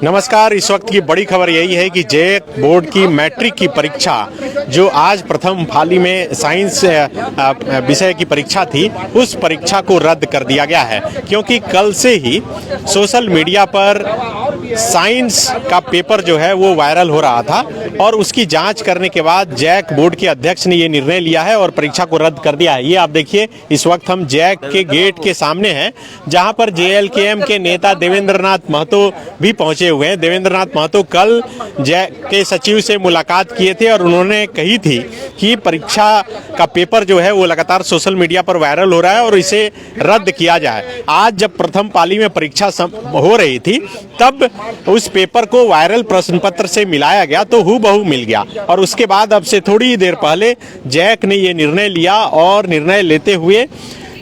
नमस्कार। इस वक्त की बड़ी खबर यही है कि जैक बोर्ड की मैट्रिक की परीक्षा जो आज प्रथम पाली में साइंस विषय की परीक्षा थी, उस परीक्षा को रद्द कर दिया गया है, क्योंकि कल से ही सोशल मीडिया पर साइंस का पेपर जो है वो वायरल हो रहा था और उसकी जांच करने के बाद जैक बोर्ड के अध्यक्ष ने ये निर्णय लिया है और परीक्षा को रद्द कर दिया है। ये आप देखिए, इस वक्त हम जैक के गेट के सामने हैं, जहां पर JLKM के नेता देवेंद्र नाथ महतो भी पहुंचे हुए हैं। देवेंद्र नाथ महतो कल जैक के सचिव से मुलाकात किए थे और उन्होंने कही थी कि परीक्षा का पेपर जो है वो लगातार सोशल मीडिया पर वायरल हो रहा है और इसे रद्द किया जाए। आज जब प्रथम पाली में परीक्षा हो रही थी, तब उस पेपर को वायरल प्रश्न पत्र से मिलाया गया तो हूबहू मिल गया और उसके बाद अब से थोड़ी देर पहले जैक ने ये निर्णय लिया और निर्णय लेते हुए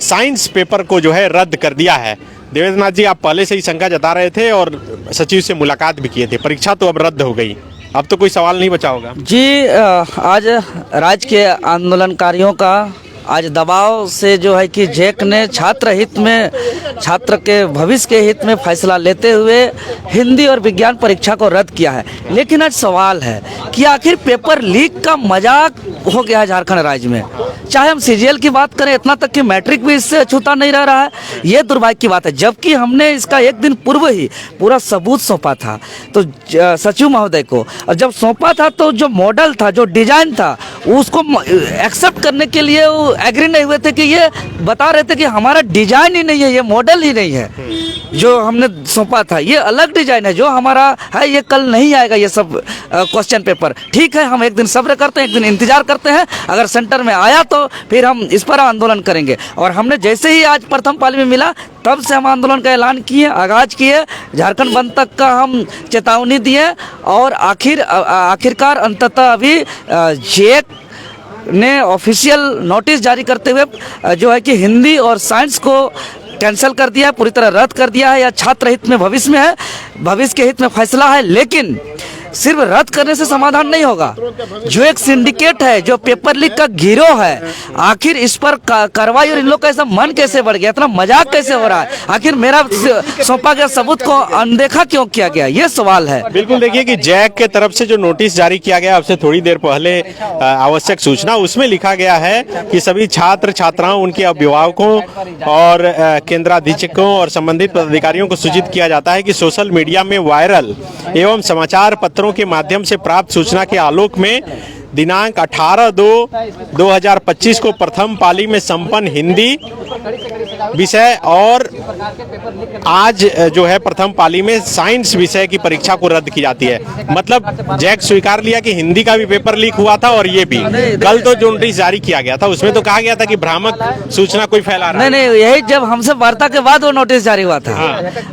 साइंस पेपर को जो है रद्द कर दिया है। देवेंद्र नाथ जी, आप पहले से ही शंका जता रहे थे और सचिव से मुलाकात भी किए थे, परीक्षा तो अब रद्द हो गई, अब तो कोई सवाल नहीं बचा होगा। जी, आज राज्य के आंदोलनकारियों का आज दबाव से जो है कि जैक ने छात्र हित में, छात्र के भविष्य के हित में फैसला लेते हुए हिंदी और विज्ञान परीक्षा को रद्द किया है। लेकिन आज सवाल है कि आखिर पेपर लीक का मजाक हो गया है झारखंड राज्य में। चाहे हम CGL की बात करें, इतना तक कि मैट्रिक भी इससे छूता नहीं रह रहा है। ये दुर्भाग्य की बात है, जबकि हमने इसका एक दिन पूर्व ही पूरा सबूत सौंपा था तो सचिव महोदय को, और जब सौंपा था तो जो मॉडल था, जो डिजाइन था, उसको एक्सेप्ट करने के लिए वो एग्री नहीं हुए थे कि ये बता रहे थे कि हमारा डिजाइन ही नहीं है, ये मॉडल ही नहीं है जो हमने सौंपा था, ये अलग डिजाइन है जो हमारा है, ये कल नहीं आएगा ये सब क्वेश्चन पेपर। ठीक है, हम एक दिन सब्र करते हैं, एक दिन इंतजार करते हैं, अगर सेंटर में आया तो फिर हम इस पर आंदोलन करेंगे। और हमने जैसे ही आज प्रथम पाली में मिला, तब से हम आंदोलन का ऐलान किए, आगाज किए, झारखंड बंद तक का हम चेतावनी दिए और आखिरकार अंततः अभी जैक ने ऑफिशियल नोटिस जारी करते हुए जो है कि हिंदी और साइंस को कैंसिल कर दिया है, पूरी तरह रद्द कर दिया है। या छात्र हित में भविष्य में है, भविष्य के हित में फैसला है, लेकिन सिर्फ रद्द करने से समाधान नहीं होगा। जो एक सिंडिकेट है, जो पेपर लीक का गिरोह है, आखिर इस पर कार्रवाई और इन लोग का ऐसा मन कैसे बढ़ गया, इतना मजाक कैसे हो रहा है, आखिर मेरा सौंपा गया सबूत को अनदेखा क्यों किया गया, ये सवाल है। बिल्कुल, देखिए कि जैक के तरफ से जो नोटिस जारी किया गया अब से थोड़ी देर पहले, आवश्यक सूचना, उसमें लिखा गया है कि सभी छात्र छात्राओं, उनके अभिभावकों और केंद्राधीक्षकों और संबंधित पदाधिकारियों को सूचित किया जाता है कि सोशल मीडिया में वायरल एवं समाचार पत्रों के माध्यम से प्राप्त सूचना के आलोक में दिनांक 18/2/2025 को प्रथम पाली में संपन्न हिंदी विषय और आज जो है प्रथम पाली में साइंस विषय की परीक्षा को रद्द की जाती है। मतलब जैक स्वीकार लिया कि हिंदी का भी पेपर लीक हुआ था और ये भी कल तो जो नोटिस जारी किया गया था उसमें तो कहा गया था कि भ्रामक सूचना कोई फैला रहा है। नहीं, यही जब हमसे वार्ता के बाद वो नोटिस जारी हुआ था।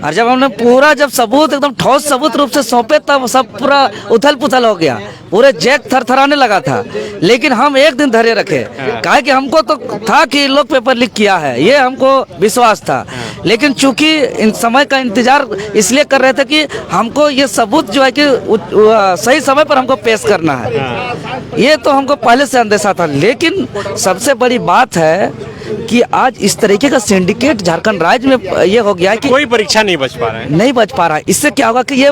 और जब हमने पूरा जब सबूत एकदम ठोस सबूत रूप से सौंपे, तब सब पूरा उथल पुथल हो गया, पूरे जैक थरथराने लगा था। लेकिन हम एक दिन धैर्य रखे, कहा कि हमको तो था कि लोग पेपर लीक किया है, ये हमको विश्वास था। लेकिन चूंकि इन समय का इंतजार इसलिए कर रहे थे कि हमको ये सबूत जो है कि सही समय पर हमको पेश करना है, ये तो हमको पहले से अंदेशा था। लेकिन सबसे बड़ी बात है कि आज इस तरीके का सिंडिकेट झारखंड राज्य में ये हो गया है कि कोई परीक्षा नहीं बच पा रहा है, नहीं बच पा रहा है। इससे क्या होगा कि ये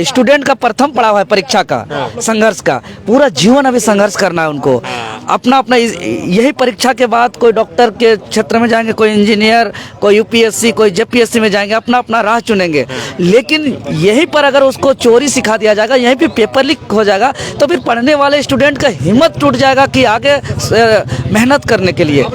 स्टूडेंट का प्रथम पड़ाव है परीक्षा का, संघर्ष का, पूरा जीवन अभी संघर्ष करना है उनको। अपना यही परीक्षा के बाद कोई डॉक्टर के क्षेत्र में जाएंगे, कोई इंजीनियर, कोई UPSC, कोई JPSC में जाएंगे, अपना राह चुनेंगे। लेकिन यहीं पर अगर उसको चोरी सिखा दिया जाएगा, यहीं पे पेपर लीक हो जाएगा, तो फिर पढ़ने वाले स्टूडेंट का हिम्मत टूट जाएगा कि आगे मेहनत करने के लिए,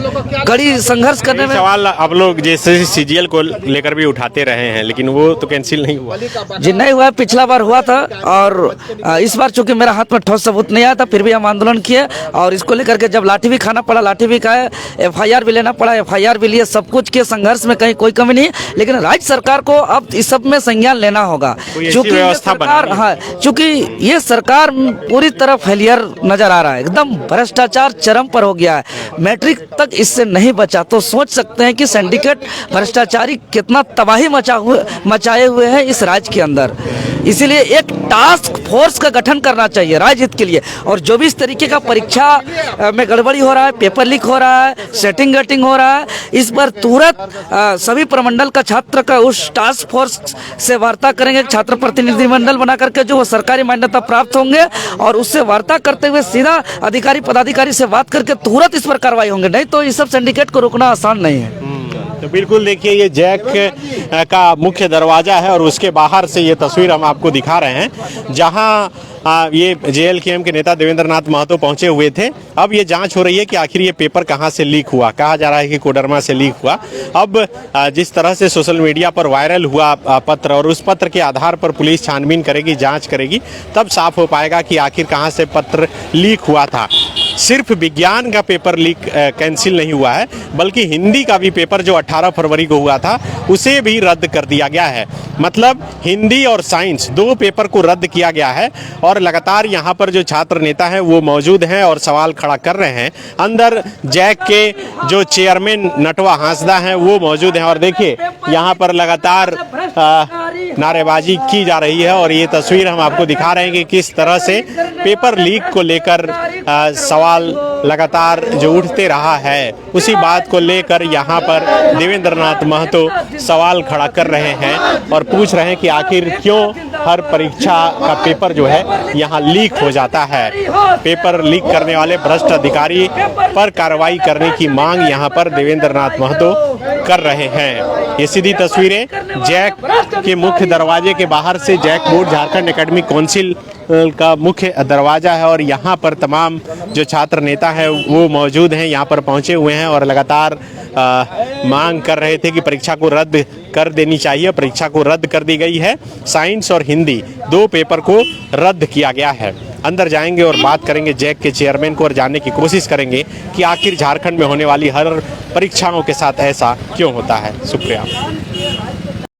कड़ी संघर्ष करने में। सवाल आप लोग जैसे CGL को लेकर भी उठाते रहे हैं, लेकिन वो तो कैंसिल नहीं हुआ। जी नहीं हुआ, पिछला बार हुआ था और इस बार चूंकि मेरा हाथ में ठोस सबूत नहीं आया था, फिर भी हम आंदोलन किए और इसको लेकर के जब लाठी भी खाना पड़ा, लाठी भी खाए, FIR भी लेना पड़ा, FIR भी लिए, सब कुछ के संघर्ष में कहीं कोई कमी नहीं। लेकिन राज्य सरकार को अब इस सब में संज्ञान लेना होगा, चूंकि ये सरकार पूरी तरह फेलियर नजर आ रहा है, एकदम भ्रष्टाचार चरम पर हो गया है। मैट्रिक तक इससे नहीं बच बचा। तो सोच सकते हैं कि सिंडिकेट भ्रष्टाचारी कितना तबाही मचाए हुए हैं इस राज्य के अंदर। इसीलिए एक टास्क फोर्स का गठन करना चाहिए राज्य हित के लिए। और जो भी इस तरीके का परीक्षा में गड़बड़ी हो रहा है, पेपर लीक हो रहा है, सेटिंग गेटिंग हो रहा है, इस पर तुरंत सभी प्रमंडल का छात्र का उस टास्क फोर्स से वार्ता करेंगे, छात्र प्रतिनिधि मंडल बना करके जो वो सरकारी मान्यता प्राप्त होंगे, और उससे वार्ता करते हुए सीधा अधिकारी पदाधिकारी से बात करके तुरंत इस पर कार्रवाई होंगे। नहीं तो इस सब सिंडिकेट को रोकना आसान नहीं है। तो बिल्कुल देखिए, ये जैक का मुख्य दरवाजा है और उसके बाहर से ये तस्वीर हम आपको दिखा रहे हैं, जहां ये JLKM के नेता देवेंद्र नाथ महतो पहुंचे हुए थे। अब ये जांच हो रही है कि आखिर ये पेपर कहां से लीक हुआ। कहा जा रहा है कि कोडरमा से लीक हुआ। अब जिस तरह से सोशल मीडिया पर वायरल हुआ पत्र, और उस पत्र के आधार पर पुलिस छानबीन करेगी, जांच करेगी, तब साफ हो पाएगा कि आखिर कहां से पत्र लीक हुआ था। सिर्फ विज्ञान का पेपर लीक कैंसिल नहीं हुआ है, बल्कि हिंदी का भी पेपर जो 18 फरवरी को हुआ था उसे भी रद्द कर दिया गया है। मतलब हिंदी और साइंस दो पेपर को रद्द किया गया है। और लगातार यहाँ पर जो छात्र नेता हैं वो मौजूद हैं और सवाल खड़ा कर रहे हैं। अंदर जैक के जो चेयरमैन नटवा हांसदा हैं वो मौजूद हैं, और देखिए यहाँ पर लगातार नारेबाजी की जा रही है। और ये तस्वीर हम आपको दिखा रहे हैं कि किस तरह से पेपर लीक को लेकर सवाल लगातार जो उठते रहा है, उसी बात को लेकर यहाँ पर देवेंद्र नाथ महतो सवाल खड़ा कर रहे हैं और पूछ रहे हैं कि आखिर क्यों हर परीक्षा का पेपर जो है यहाँ लीक हो जाता है। पेपर लीक करने वाले भ्रष्ट अधिकारी पर कार्रवाई करने की मांग यहाँ पर देवेंद्र नाथ महतो कर रहे हैं। ये सीधी तस्वीरें जैक के मुख्य दरवाजे के बाहर से, JAC board Jharkhand academic council का मुख्य दरवाजा है, और यहाँ पर तमाम जो छात्र नेता हैं वो मौजूद हैं, यहाँ पर पहुँचे हुए हैं और लगातार मांग कर रहे थे कि परीक्षा को रद्द कर देनी चाहिए। परीक्षा को रद्द कर दी गई है। साइंस और हिंदी दो पेपर को रद्द किया गया है। अंदर जाएंगे और बात करेंगे जैक के चेयरमैन को और जानने की कोशिश करेंगे कि आखिर झारखंड में होने वाली हर परीक्षाओं के साथ ऐसा क्यों होता है। शुक्रिया।